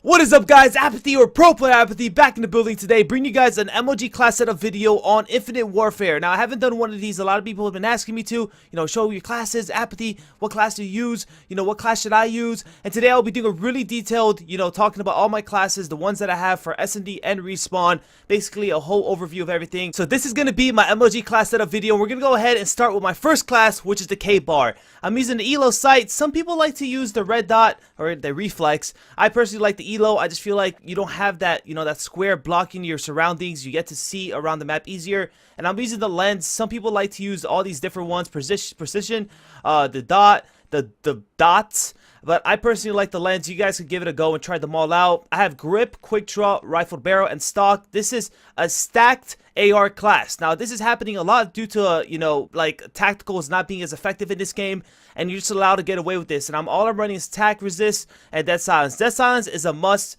What is up, guys? Apathy or Pro Player Apathy back in the building today, bringing you guys an MLG class setup video on Infinite Warfare. Now, I haven't done one of these. A lot of people have been asking me to, show your classes. Apathy, what class do you use? What class should I use? And today I'll be doing a really detailed, talking about all my classes, the ones that I have for SND and Respawn. Basically, a whole overview of everything. So this is going to be my MLG class setup video. We're going to go ahead and start with my first class, which is the K-Bar. I'm using the ELO sight. Some people like to use the red dot or the reflex. I personally like the ELO. I just feel like you don't have that, that square blocking your surroundings. You get to see around the map easier. And I'm using the lens. Some people like to use all these different ones, precision, the dot, the dots. But I personally like the lens. You guys could give it a go and try them all out. I have grip, quick draw, rifled barrel, and stock. This is a stacked AR class. Now, this is happening a lot due to, tacticals not being as effective in this game, and you're just allowed to get away with this. And all I'm running is tac, resist, and dead silence. Dead silence is a must.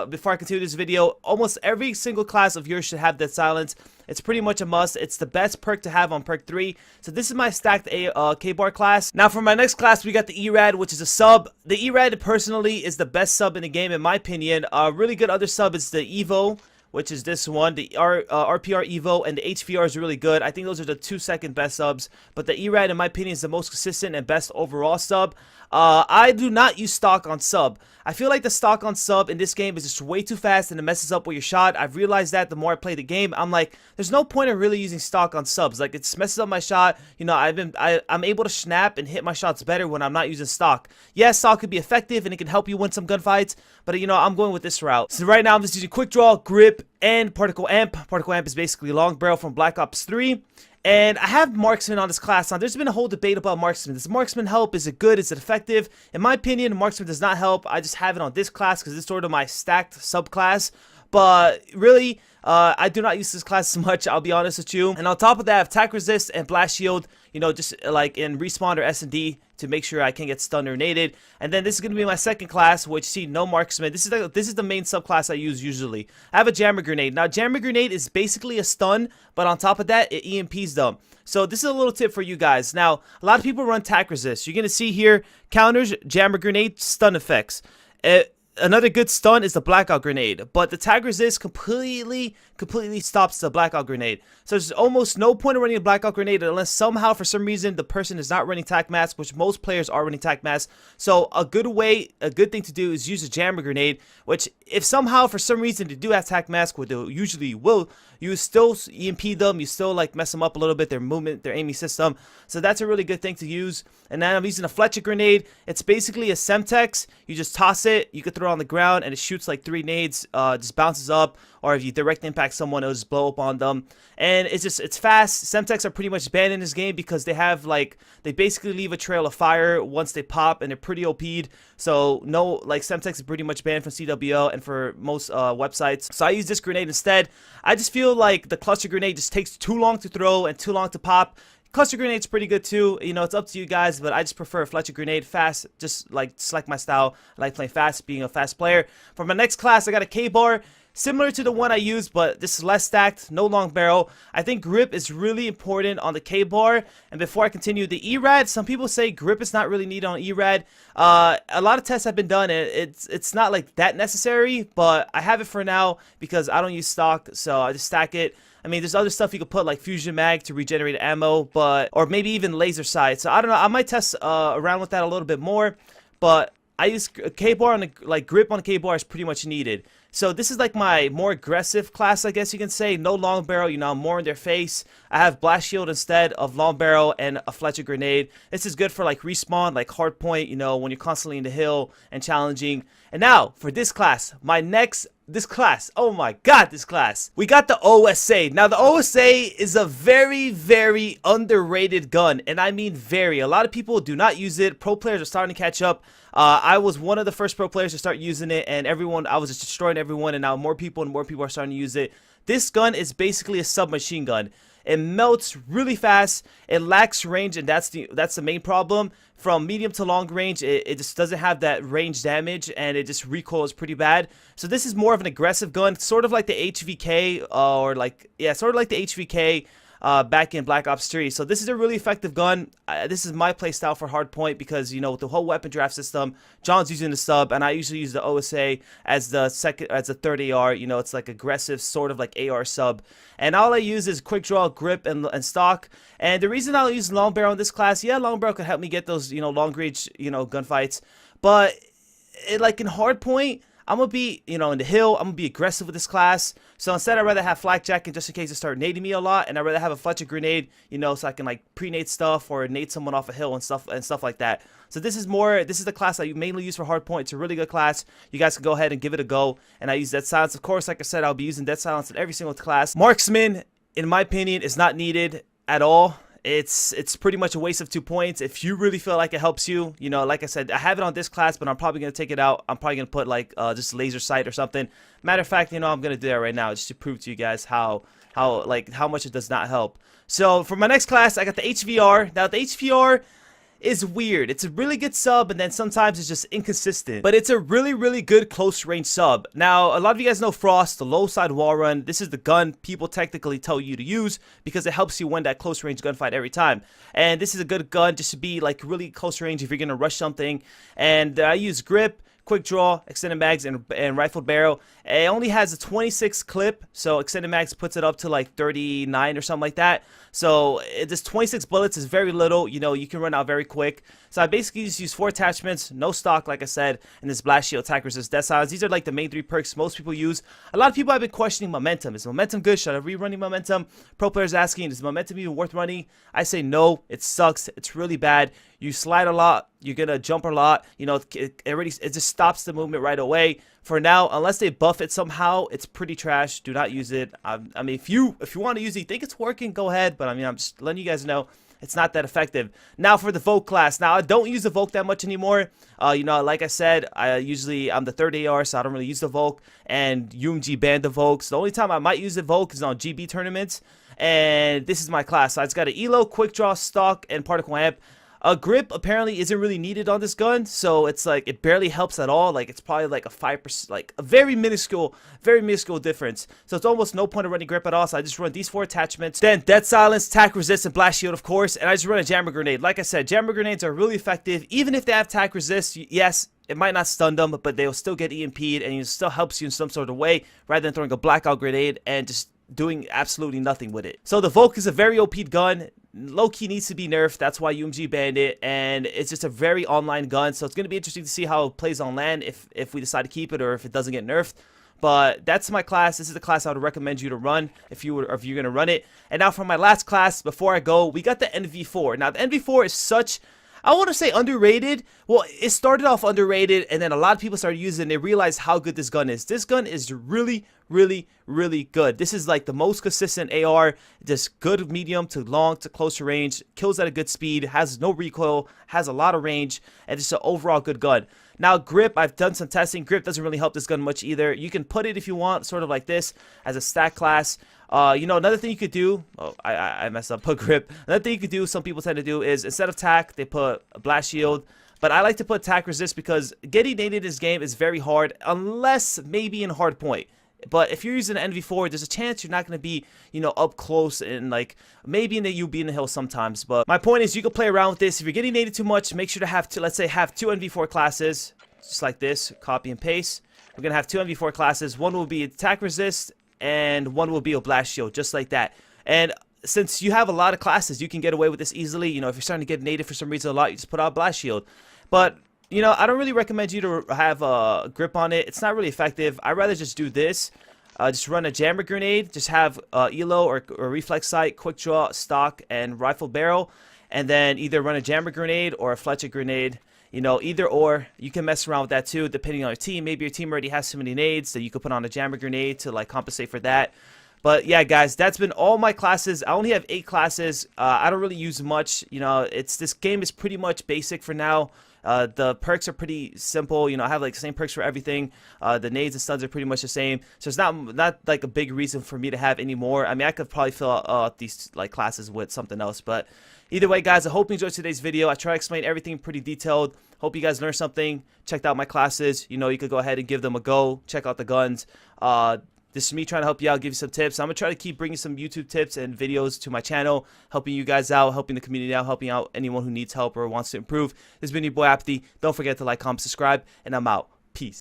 Before I continue this video, almost every single class of yours should have dead silence. It's pretty much a must. It's the best perk to have on perk 3. So this is my stacked K-Bar class. Now for my next class, we got the ERAD, which is a sub. The ERAD personally is the best sub in the game in my opinion. A really good other sub is the Evo, which is this one. The RPR Evo and the HVR is really good. I think those are the 2 second best subs. But the ERAD, in my opinion, is the most consistent and best overall sub. I do not use stock on sub. I feel like the stock on sub in this game is just way too fast and it messes up with your shot. I've realized that the more I play the game. I'm like, there's no point in really using stock on subs. Like, it messes up my shot. I'm able to snap and hit my shots better when I'm not using stock. Yes, stock could be effective and it can help you win some gunfights, but I'm going with this route. So right now I'm just using quick draw, grip, and particle amp. Particle amp is basically long barrel from Black Ops 3. And I have marksman on this class. Now, there's been a whole debate about marksman. Does marksman help? Is it good? Is it effective? In my opinion, marksman does not help. I just have it on this class because it's sort of my stacked subclass. But really, I do not use this class as much, I'll be honest with you. And on top of that, I have tac resist and blast shield, just like in Respawn or SND to make sure I can get stunned or naded. And then this is going to be my second class, which see no marksman. This is the main subclass I use usually. I have a jammer grenade. Now, jammer grenade is basically a stun, but on top of that, it EMPs them. So this is a little tip for you guys. Now, a lot of people run tac resist. You're going to see here counters, jammer grenade, stun effects. Another good stun is the blackout grenade, but the tag resist completely stops the blackout grenade. So there's almost no point in running a blackout grenade unless somehow for some reason the person is not running tac mask, which most players are running tac mask. So a good thing to do is use a jammer grenade, which if somehow for some reason they do have tac mask, which they usually will, you still EMP them, you still mess them up a little bit, their movement, their aiming system. So that's a really good thing to use. And then I'm using a Fletcher grenade. It's basically a Semtex. You just toss it, you could throw it on the ground, and it shoots like 3 nades, just bounces up. Or if you direct impact someone, it'll just blow up on them. And it's fast. Semtex are pretty much banned in this game because they have they basically leave a trail of fire once they pop, and they're pretty OP'd. So no, Semtex is pretty much banned from CWL and for most websites. So I use this grenade instead. I just feel like the cluster grenade just takes too long to throw and too long to pop. Cluster grenade's pretty good too. It's up to you guys, but I just prefer a Fletcher grenade, fast, just like my style. I like playing fast, being a fast player. For my next class, I got a K-Bar. Similar to the one I used, but this is less stacked, no long barrel. I think grip is really important on the K-Bar. And before I continue, the ERAD, some people say grip is not really needed on ERAD. A lot of tests have been done, and it's not that necessary, but I have it for now because I don't use stock, so I just stack it. I mean, there's other stuff you could put like fusion mag to regenerate ammo, or maybe even laser sight. So I don't know. I might test around with that a little bit more, but I use K-Bar on the grip on the K-Bar is pretty much needed. So this is my more aggressive class, I guess you can say. No long barrel, I'm more in their face. I have blast shield instead of long barrel and a Fletcher grenade. This is good for Respawn, hard point, when you're constantly in the hill and challenging. And now for this class, this class, oh my god, this class. We got the OSA. Now the OSA is a very, very underrated gun, and I mean very. A lot of people do not use it. Pro players are starting to catch up. I was one of the first pro players to start using it, and I was just destroying everyone, and now more people are starting to use it. This gun is basically a submachine gun. It melts really fast. It lacks range, and that's the main problem. From medium to long range, it just doesn't have that range damage, and it just recoils pretty bad. So this is more of an aggressive gun, sort of like the HVK, sort of like the HVK. back in Black Ops 3. So this is a really effective gun. This is my playstyle for hardpoint because, you know, with the whole weapon draft system, John's using the sub, and I usually use the OSA as the third AR. You know, it's like aggressive, sort of like AR sub. And all I use is quick draw, grip, and stock. And the reason I'll use long barrel in this class, yeah, long barrel can help me get those, you know, long range, you know, gunfights. But like in hardpoint, I'm going to be, you know, in the hill, I'm going to be aggressive with this class. So instead, I'd rather have flak jacket just in case they start nading me a lot. And I'd rather have a fletcher grenade, you know, so I can like pre-nade stuff or nade someone off a hill and stuff like that. So this is the class I mainly use for hardpoint. It's a really good class. You guys can go ahead and give it a go. And I use Dead Silence. Of course, like I said, I'll be using Dead Silence in every single class. Marksman, in my opinion, is not needed at all. It's pretty much a waste of 2 points. If you really feel like it helps you, you know, like I said, I have it on this class, but I'm probably going to take it out. I'm probably going to put like just laser sight or something. Matter of fact, you know, I'm going to do that right now just to prove to you guys how much it does not help. So for my next class, I got the HVR. Now the HVR is weird. It's a really good sub, and then sometimes it's just inconsistent. But it's a really, really good close range sub. Now, a lot of you guys know Frost, the low side wall run. This is the gun people technically tell you to use because it helps you win that close range gunfight every time. And this is a good gun just to be like really close range if you're gonna rush something. And I use grip, quick draw, extended mags, and rifled barrel. It only has a 26 clip, so extended mags puts it up to like 39 or something like that. So this 26 bullets is very little. You know, you can run out very quick. So I basically just use 4 attachments, no stock, like I said, and this blast shield, attack resist, death silence. These are like the main 3 perks most people use. A lot of people have been questioning momentum. Is momentum good? Should I be running momentum? Pro players asking, is momentum even worth running? I say no. It sucks. It's really bad. You slide a lot. You're gonna jump a lot. You know, it just stops the movement right away. For now, unless they buff it somehow, it's pretty trash. Do not use it. I mean, if you want to use it, you think it's working, go ahead. But I mean, I'm just letting you guys know it's not that effective. Now for the Vogue class. Now I don't use the Vogue that much anymore. You know, like I said, I'm the third AR, so I don't really use the Vogue. And UMG banned the Vogue. So the only time I might use the Vogue is on GB tournaments. And this is my class. So it's got an ELO, quick draw, stock, and particle amp. A grip apparently isn't really needed on this gun, so it's like it barely helps at all. Like it's probably like a 5%, like a very minuscule difference. So it's almost no point of running grip at all. So I just run these 4 attachments, then dead silence, tack resist, and blast shield, of course. And I just run a jammer grenade. Like I said, jammer grenades are really effective, even if they have tack resist. Yes, it might not stun them, but they'll still get EMP'd, and it still helps you in some sort of way, rather than throwing a blackout grenade and just doing absolutely nothing with it. So the Volk is a very OP gun. Low-key needs to be nerfed. That's why UMG banned it, and it's just a very online gun, so it's going to be interesting to see how it plays on land if we decide to keep it or if it doesn't get nerfed. But that's my class. This is the class I would recommend you to run if you're going to run it. And now for my last class, before I go, we got the NV4. Now the NV4 is such, I want to say underrated. Well, it started off underrated, and then a lot of people started using it, and they realized how good this gun is. This gun is really, really, really good. This is like the most consistent AR, just good medium to long to close range, kills at a good speed, has no recoil, has a lot of range, and just an overall good gun. Now grip, I've done some testing. Grip doesn't really help this gun much either. You can put it if you want, sort of like this, as a stack class. You know, another thing you could do, oh, I messed up, put grip. Another thing you could do, some people tend to do, is instead of tack, they put a blast shield. But I like to put tack resist because getting naded in this game is very hard, unless maybe in hard point. But if you're using an NV4, there's a chance you're not going to be, you know, up close and like maybe in the UB in the hill sometimes. But my point is you can play around with this. If you're getting naded too much, make sure to have, let's say, have 2 NV4 classes, just like this, copy and paste. We're going to have 2 NV4 classes. One will be attack resist and one will be a blast shield, just like that. And since you have a lot of classes, you can get away with this easily. You know, if you're starting to get naded for some reason a lot, you just put out blast shield. But you know, I don't really recommend you to have a grip on it. It's not really effective. I'd rather just do this. Just run a jammer grenade. Just have ELO or reflex sight, quick draw, stock, and rifle barrel. And then either run a jammer grenade or a fletcher grenade. You know, either or. You can mess around with that too, depending on your team. Maybe your team already has so many nades that you could put on a jammer grenade to like compensate for that. But yeah, guys, that's been all my classes. I only have 8 classes. I don't really use much. You know, this game is pretty much basic for now. The perks are pretty simple. You know, I have like the same perks for everything. The nades and studs are pretty much the same. So it's not like a big reason for me to have any more. I mean, I could probably fill out these like classes with something else. But either way, guys, I hope you enjoyed today's video. I try to explain everything pretty detailed. Hope you guys learned something. Checked out my classes. You know, you could go ahead and give them a go. Check out the guns. This is me trying to help you out, give you some tips. I'm going to try to keep bringing some YouTube tips and videos to my channel, helping you guys out, helping the community out, helping out anyone who needs help or wants to improve. This has been your boy Apathy. Don't forget to like, comment, subscribe, and I'm out. Peace.